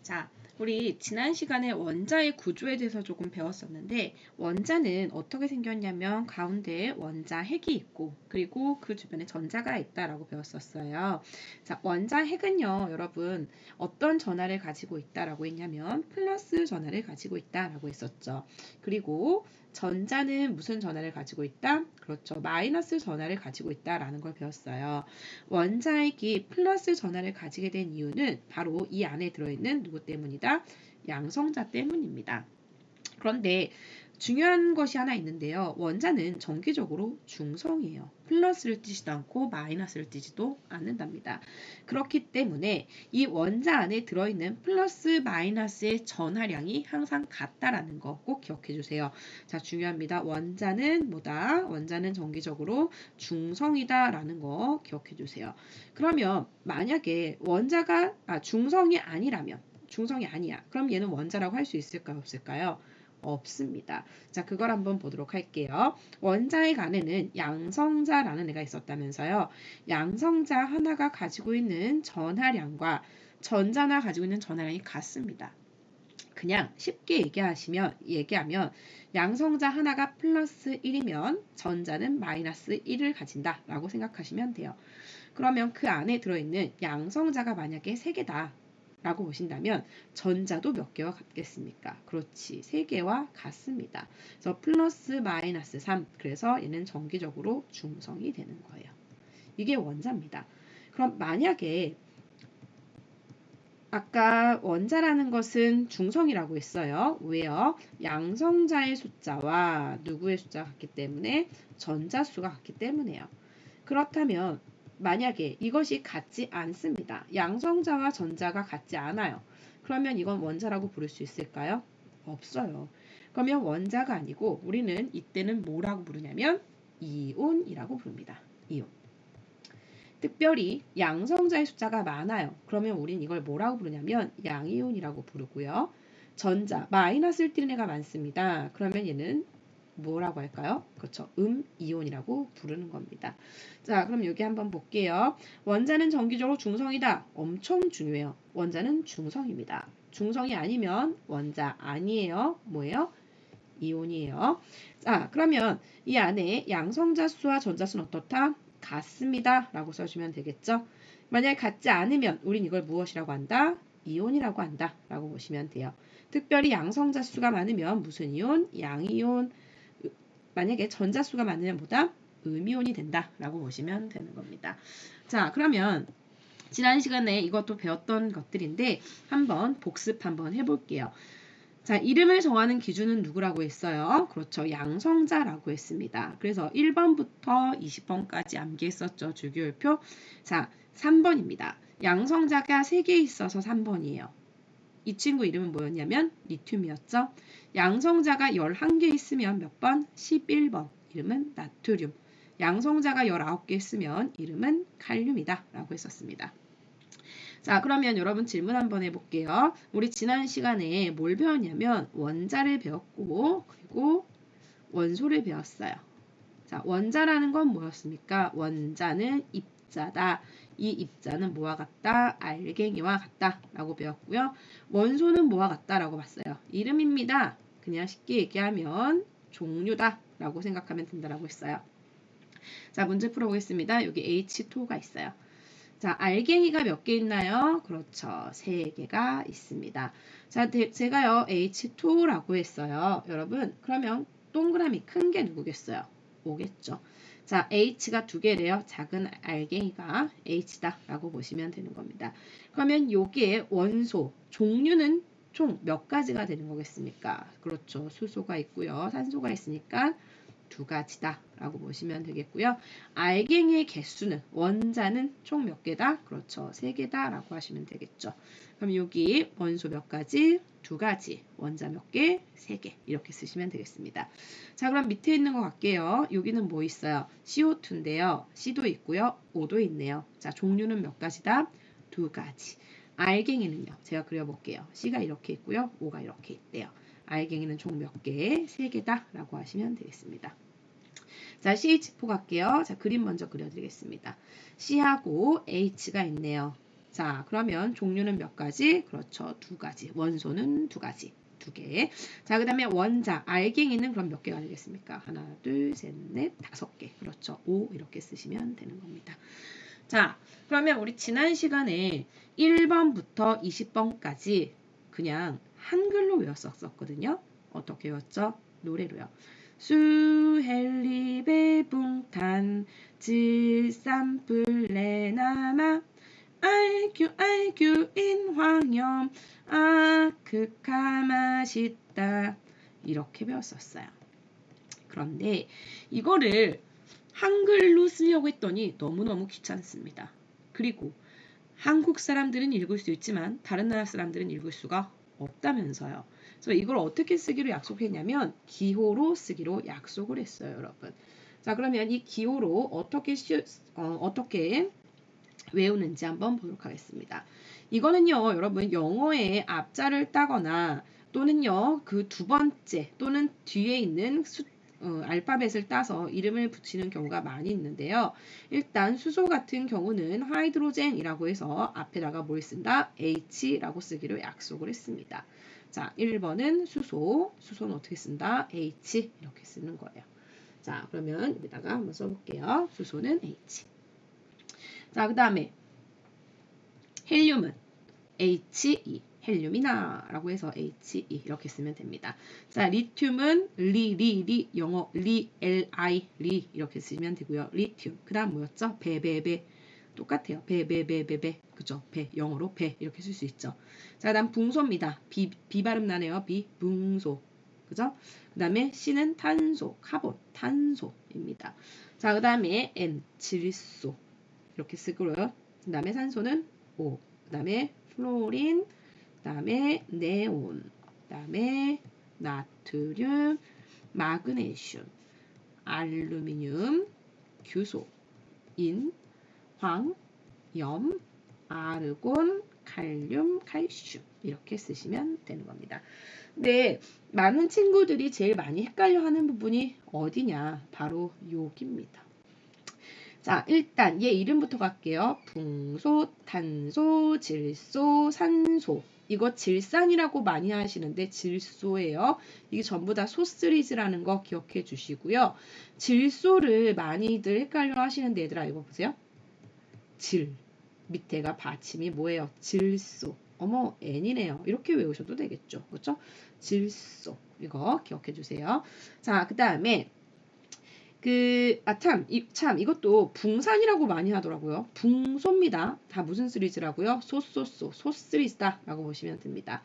자, 우리 지난 시간에 원자의 구조에 대해서 조금 배웠었는데 원자는 어떻게 생겼냐면 가운데에 원자 핵이 있고 그리고 그 주변에 전자가 있다라고 배웠었어요. 자, 원자 핵은요, 여러분 어떤 전하를 가지고 있다라고 했냐면 플러스 전하를 가지고 있다라고 했었죠. 그리고 전자는 무슨 전하를 가지고 있다? 그렇죠. 마이너스 전하를 가지고 있다라는 걸 배웠어요. 원자핵이 플러스 전하를 가지게 된 이유는 바로 이 안에 들어있는 누구 때문이다? 양성자 때문입니다. 그런데 중요한 것이 하나 있는데요. 원자는 정기적으로 중성이에요. 플러스를 띠지도 않고 마이너스를 띠지도 않는답니다. 그렇기 때문에 이 원자 안에 들어있는 플러스 마이너스의 전하량이 항상 같다라는 거 꼭 기억해 주세요. 자, 중요합니다. 원자는 뭐다? 원자는 정기적으로 중성이다라는 거 기억해 주세요. 그러면 만약에 원자가 중성이 아니라면 중성이 아니야. 그럼 얘는 원자라고 할 수 있을까요? 없을까요? 없습니다. 자, 그걸 한번 보도록 할게요. 원자핵 안에는 양성자라는 애가 있었다면서요. 양성자 하나가 가지고 있는 전하량과 전자나 가지고 있는 전하량이 같습니다. 그냥 쉽게 얘기하면 양성자 하나가 플러스 1이면 전자는 마이너스 1을 가진다라고 생각하시면 돼요. 그러면 그 안에 들어있는 양성자가 만약에 3개다. 라고 보신다면 전자도 몇 개와 같겠습니까? 그렇지, 3개와 같습니다. 그래서 플러스 마이너스 3, 그래서 얘는 정기적으로 중성이 되는 거예요. 이게 원자입니다. 그럼 만약에 아까 원자라는 것은 중성이라고 했어요. 왜요? 양성자의 숫자와 누구의 숫자가 같기 때문에 전자 수가 같기 때문에요. 그렇다면 만약에 이것이 같지 않습니다. 양성자와 전자가 같지 않아요. 그러면 이건 원자라고 부를 수 있을까요? 없어요. 그러면 원자가 아니고 우리는 이때는 뭐라고 부르냐면 이온이라고 부릅니다. 이온. 특별히 양성자의 숫자가 많아요. 그러면 우린 이걸 뭐라고 부르냐면 양이온이라고 부르고요. 전자, 마이너스를 띠는 애가 많습니다. 그러면 얘는 뭐라고 할까요? 그렇죠. 이온이라고 부르는 겁니다. 자, 그럼 여기 한번 볼게요. 원자는 정기적으로 중성이다. 엄청 중요해요. 원자는 중성입니다. 중성이 아니면 원자 아니에요. 뭐예요? 이온이에요. 자, 그러면 이 안에 양성자 수와 전자 수는 어떻다? 같습니다. 라고 써주면 되겠죠. 만약에 같지 않으면 우린 이걸 무엇이라고 한다? 이온이라고 한다. 라고 보시면 돼요. 특별히 양성자 수가 많으면 무슨 이온? 양이온. 만약에 전자수가 많으면 뭐다? 음이온이 된다 라고 보시면 되는 겁니다. 자, 그러면 지난 시간에 이것도 배웠던 것들인데 한번 복습 한번 해볼게요. 자, 이름을 정하는 기준은 누구라고 했어요? 그렇죠. 양성자라고 했습니다. 그래서 1번부터 20번까지 암기했었죠. 주기율표. 자, 3번입니다. 양성자가 3개 있어서 3번이에요. 이 친구 이름은 뭐였냐면 리튬이었죠. 양성자가 11개 있으면 몇 번? 11번. 이름은 나트륨. 양성자가 19개 있으면 이름은 칼륨이다 라고 했었습니다. 자, 그러면 여러분 질문 한번 해볼게요. 우리 지난 시간에 뭘 배웠냐면 원자를 배웠고 그리고 원소를 배웠어요. 자, 원자라는 건 뭐였습니까? 원자는 입자다. 이 입자는 뭐와 같다? 알갱이와 같다 라고 배웠고요. 원소는 뭐와 같다 라고 봤어요. 이름입니다. 그냥 쉽게 얘기하면 종류다 라고 생각하면 된다라고 했어요. 자, 문제 풀어보겠습니다. 여기 H2가 있어요. 자, 알갱이가 몇 개 있나요? 그렇죠. 3개가 있습니다. 자, 제가요 H2라고 했어요. 여러분, 그러면 동그라미 큰 게 누구겠어요? 5겠죠. 자, H가 2개래요. 작은 알갱이가 H다 라고 보시면 되는 겁니다. 그러면 여기에 원소, 종류는 총 몇 가지가 되는 거겠습니까? 그렇죠. 수소가 있고요. 산소가 있으니까 2가지다 라고 보시면 되겠고요. 알갱이의 개수는 원자는 총 몇 개다? 그렇죠. 3개다 라고 하시면 되겠죠. 그럼 여기 원소 몇 가지? 2가지. 원자 몇 개? 3개. 이렇게 쓰시면 되겠습니다. 자, 그럼 밑에 있는 거 갈게요. 여기는 뭐 있어요? CO2인데요. C도 있고요. O도 있네요. 자, 종류는 몇 가지다? 2가지. 알갱이는요. 제가 그려볼게요. C가 이렇게 있고요. O가 이렇게 있대요. 알갱이는 총 몇 개? 3개다 라고 하시면 되겠습니다. 자, CH4 갈게요. 자, 그림 먼저 그려드리겠습니다. C하고 H가 있네요. 자, 그러면 종류는 몇 가지? 그렇죠. 두 가지. 원소는 두 가지. 두 개. 자, 그 다음에 원자, 알갱이는 그럼 몇 개가 되겠습니까? 하나, 둘, 셋, 넷, 다섯 개. 그렇죠. 5 이렇게 쓰시면 되는 겁니다. 자, 그러면 우리 지난 시간에 1번부터 20번까지 그냥 한글로 외웠었거든요. 어떻게 외웠죠? 노래로요. 수헬리배붕탄 질산불레나마 알규인황염 아크카마시다 이렇게 배웠었어요. 그런데 이거를 한글로 쓰려고 했더니 너무너무 귀찮습니다. 그리고 한국 사람들은 읽을 수 있지만 다른 나라 사람들은 읽을 수가 없다면서요. 그래서 이걸 어떻게 쓰기로 약속했냐면 기호로 쓰기로 약속을 했어요, 여러분. 자, 그러면 이 기호로 어떻게 외우는지 한번 보도록 하겠습니다. 이거는요, 여러분 영어의 앞자를 따거나 또는요 그 두 번째 또는 뒤에 있는 알파벳을 따서 이름을 붙이는 경우가 많이 있는데요. 일단 수소 같은 경우는 하이드로젠이라고 해서 앞에다가 뭘 쓴다? H라고 쓰기로 약속을 했습니다. 자, 1번은 수소는 어떻게 쓴다? H 이렇게 쓰는 거예요. 자, 그러면 여기다가 한번 써볼게요. 수소는 H. 자, 그 다음에 헬륨은 He, 헬륨이나 라고 해서 He 이렇게 쓰면 됩니다. 자, 리튬은 리 영어 리 Li 리 이렇게 쓰시면 되고요. 리튬. 그 다음 뭐였죠? 베 똑같아요. 베 그죠? 배 영어로 배 이렇게 쓸 수 있죠. 자, 그 다음 붕소입니다. 비 발음 나네요. 붕소. 그죠? 그 다음에 C는 탄소, 카본, 탄소입니다. 자, 그 다음에 N, 질소 이렇게 쓰고요. 그 다음에 산소는 O, 그 다음에 플로린, 그 다음에 네온, 그 다음에 나트륨, 마그네슘, 알루미늄, 규소, 인, 황, 염, 아르곤, 칼륨, 칼슘 이렇게 쓰시면 되는 겁니다. 근데 많은 친구들이 제일 많이 헷갈려하는 부분이 어디냐? 바로 여기입니다. 자, 일단 얘 이름부터 갈게요. 붕소, 탄소, 질소, 산소. 이거 질산이라고 많이 하시는데 질소예요. 이게 전부 다 소시리즈라는 거 기억해 주시고요. 질소를 많이들 헷갈려 하시는데 얘들아 이거 보세요. 질. 밑에가 받침이 뭐예요? 질소. 어머, N이네요. 이렇게 외우셔도 되겠죠. 그렇죠? 질소. 이거 기억해 주세요. 자, 그 다음에 이것도 붕산이라고 많이 하더라고요. 붕소입니다. 다 무슨 시리즈라고요? 소시리즈다 라고 보시면 됩니다.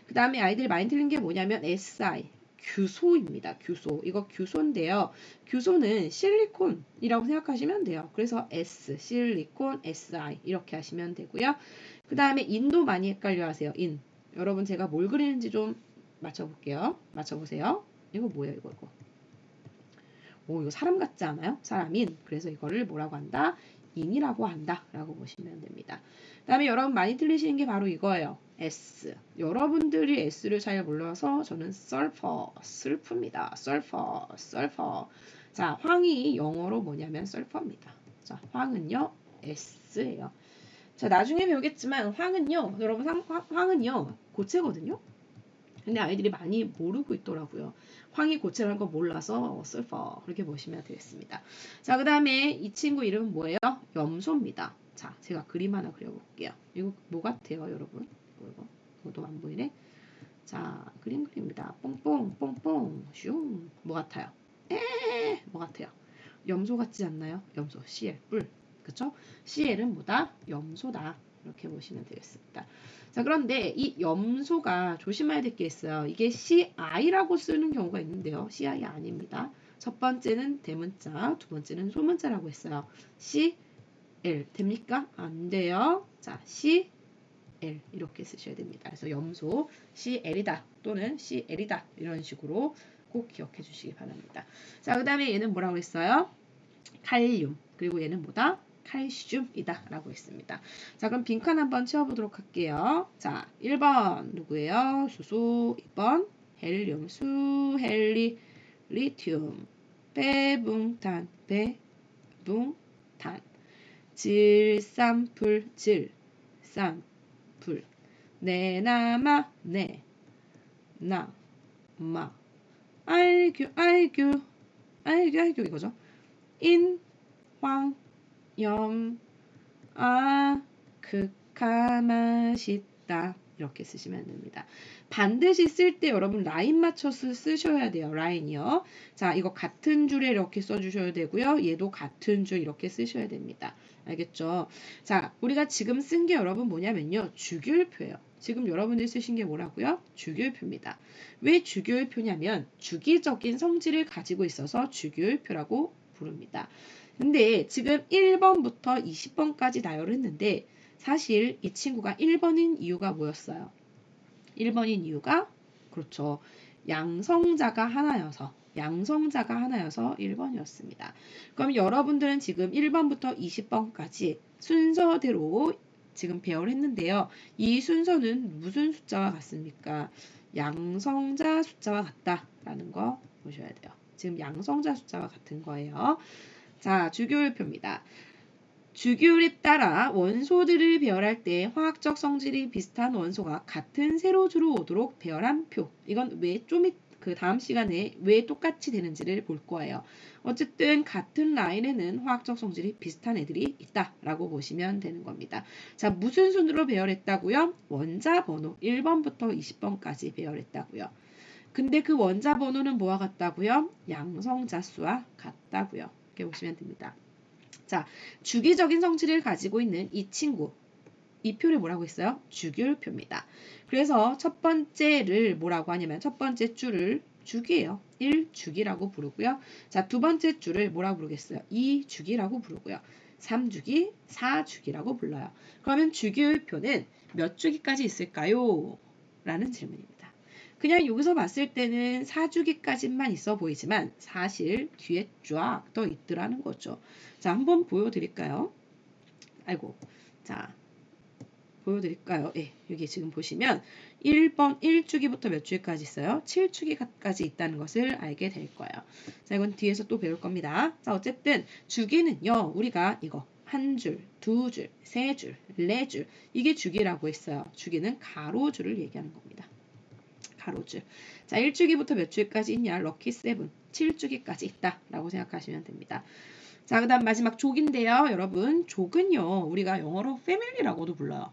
그 다음에 아이들이 많이 틀린 게 뭐냐면 SI, 규소입니다. 규소. 이거 규소인데요. 규소는 실리콘이라고 생각하시면 돼요. 그래서 S, 실리콘, SI 이렇게 하시면 되고요. 그 다음에 인도 많이 헷갈려 하세요. 인. 여러분 제가 뭘 그리는지 좀 맞춰볼게요. 맞춰보세요. 이거 뭐예요? 이거. 오, 이거 사람 같지 않아요? 사람인. 그래서 이거를 뭐라고 한다? 인이라고 한다. 라고 보시면 됩니다. 그 다음에 여러분 많이 틀리시는 게 바로 이거예요. S. 여러분들이 S를 잘 몰라서 저는 슬프입니다. sulfur. 자, 황이 영어로 뭐냐면 sulfur입니다. 자, 황은요, S예요. 자, 나중에 배우겠지만 황은요, 여러분 황은요, 고체거든요. 근데 아이들이 많이 모르고 있더라고요. 황이 고체라는 거 몰라서 슬퍼 그렇게 보시면 되겠습니다. 자, 그 다음에 이 친구 이름은 뭐예요? 염소입니다. 자, 제가 그림 하나 그려볼게요. 이거 뭐 같아요, 여러분? 이것도 안 보이네. 자, 그림입니다. 뽕뽕 슝. 뭐 같아요? 뭐 같아요? 염소 같지 않나요? 염소, CL, 뿔. 그쵸? CL은 뭐다? 염소다. 이렇게 보시면 되겠습니다. 자, 그런데 이 염소가 조심해야 될 게 있어요. 이게 CI라고 쓰는 경우가 있는데요. CI 아닙니다. 첫 번째는 대문자, 두 번째는 소문자라고 했어요. CL 됩니까? 안 돼요. 자, CL 이렇게 쓰셔야 됩니다. 그래서 염소 CL이다 또는 CL이다 이런 식으로 꼭 기억해 주시기 바랍니다. 자, 그 다음에 얘는 뭐라고 했어요? 칼륨. 그리고 얘는 뭐다? 칼슘이다 라고 했습니다. 자, 그럼 빈칸 한번 채워보도록 할게요. 자, 1번 누구예요? 수소. 2번 헬륨, 수헬리, 리튬, 배붕탄, 질산풀, example. 내나마 내 나 마 알규 이거죠. 인 황 염 아 극하 맛있다. 이렇게 쓰시면 됩니다. 반드시 쓸 때 여러분 라인 맞춰서 쓰셔야 돼요. 라인이요. 자, 이거 같은 줄에 이렇게 써주셔야 되고요. 얘도 같은 줄 이렇게 쓰셔야 됩니다. 알겠죠? 자, 우리가 지금 쓴 게 여러분 뭐냐면요. 주기율표예요. 지금 여러분들이 쓰신 게 뭐라고요? 주기율표입니다. 왜 주기율표냐면 주기적인 성질을 가지고 있어서 주기율표라고 부릅니다. 근데 지금 1번부터 20번까지 나열을 했는데 사실 이 친구가 1번인 이유가 뭐였어요? 1번인 이유가 그렇죠. 양성자가 하나여서 1번이었습니다. 그럼 여러분들은 지금 1번부터 20번까지 순서대로 지금 배열을 했는데요. 이 순서는 무슨 숫자와 같습니까? 양성자 숫자와 같다라는 거 보셔야 돼요. 지금 양성자 숫자와 같은 거예요. 자, 주기율표입니다. 주기율에 따라 원소들을 배열할 때 화학적 성질이 비슷한 원소가 같은 세로주로 오도록 배열한 표. 이건 왜 좀 그 다음 시간에 왜 똑같이 되는지를 볼 거예요. 어쨌든 같은 라인에는 화학적 성질이 비슷한 애들이 있다라고 보시면 되는 겁니다. 자, 무슨 순으로 배열했다고요? 원자 번호 1번부터 20번까지 배열했다고요. 근데 그 원자 번호는 뭐와 같다고요? 양성자 수와 같다고요. 이렇게 보시면 됩니다. 자, 주기적인 성질을 가지고 있는 이 친구, 이 표를 뭐라고 했어요? 주기율표입니다. 그래서 첫 번째를 뭐라고 하냐면 첫 번째 줄을 주기예요. 1주기라고 부르고요. 자, 두 번째 줄을 뭐라고 부르겠어요? 2주기라고 부르고요. 3주기, 4주기라고 불러요. 그러면 주기율표는 몇 주기까지 있을까요? 라는 질문입니다. 그냥 여기서 봤을 때는 4주기까지만 있어 보이지만 사실 뒤에 쫙 더 있더라는 거죠. 자, 한번 보여드릴까요? 아이고, 자, 보여드릴까요? 예, 여기 지금 보시면 1번 1주기부터 몇 주기까지 있어요? 7주기까지 있다는 것을 알게 될 거예요. 자, 이건 뒤에서 또 배울 겁니다. 자, 어쨌든 주기는요, 우리가 이거 한 줄, 두 줄, 세 줄, 네 줄, 이게 주기라고 했어요. 주기는 가로줄을 얘기하는 겁니다. 가로줄. 자, 1주기부터 몇 주기까지 있냐? 럭키 7, 7주기까지 있다라고 생각하시면 됩니다. 자, 그 다음 마지막 족인데요. 여러분, 족은요. 우리가 영어로 family라고도 불러요.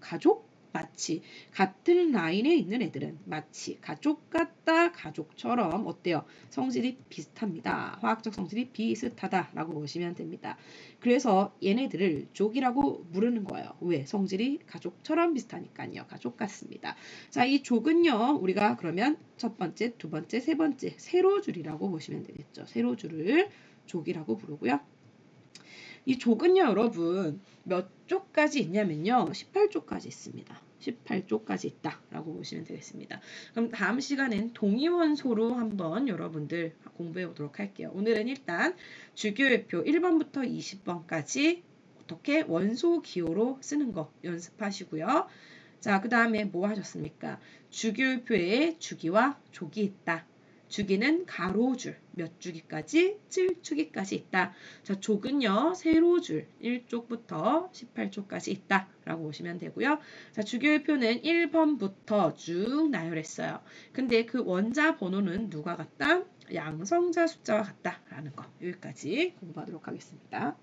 가족? 마치 같은 라인에 있는 애들은 마치 가족 같다, 가족처럼 어때요? 성질이 비슷합니다. 화학적 성질이 비슷하다라고 보시면 됩니다. 그래서 얘네들을 족이라고 부르는 거예요. 왜? 성질이 가족처럼 비슷하니까요. 가족 같습니다. 자, 이 족은요. 우리가 그러면 첫 번째, 두 번째, 세 번째 세로줄이라고 보시면 되겠죠. 세로줄을 족이라고 부르고요. 이 족은요, 여러분, 몇 쪽까지 있냐면요. 18쪽까지 있습니다. 18쪽까지 있다라고 보시면 되겠습니다. 그럼 다음 시간엔 동위원소로 한번 여러분들 공부해 보도록 할게요. 오늘은 일단 주기율표 1번부터 20번까지 어떻게 원소 기호로 쓰는 거 연습하시고요. 자, 그 다음에 뭐 하셨습니까? 주기율표에 주기와 족이 있다. 주기는 가로줄 몇 주기까지? 7주기까지 있다. 자, 족은요. 세로줄 1쪽부터 18쪽까지 있다. 라고 보시면 되고요. 자, 주기율표는 1번부터 쭉 나열했어요. 근데 그 원자 번호는 누가 같다? 양성자 숫자와 같다. 라는 거. 여기까지 공부하도록 하겠습니다.